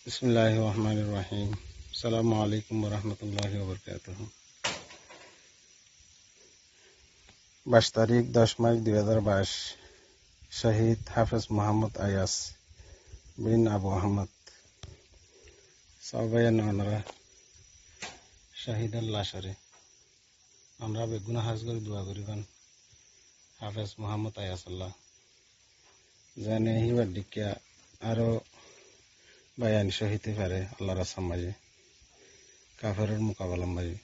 बिस्मिल्लाहिर्रहमानिर्रहीम। अस्सलामु अलैकुम वरहमतुल्लाहि वबरकातुहू। 22 তারিখ 10 মার্চ 2022। শহীদ হাফেজ মোহাম্মদ আয়াস বিন আবু আহমদ সাহবায়ান আমরা শহীদের লাশরে আমরা বেগুনা হাজ করে দোয়া করিবান হাফেজ মোহাম্মদ আয়াস আল্লাহ জানে হিবার দিকে আরো বায়ান শহীদ পারে আল্লাহর মাঝে কাফেরের মোকাবেলার মাঝে।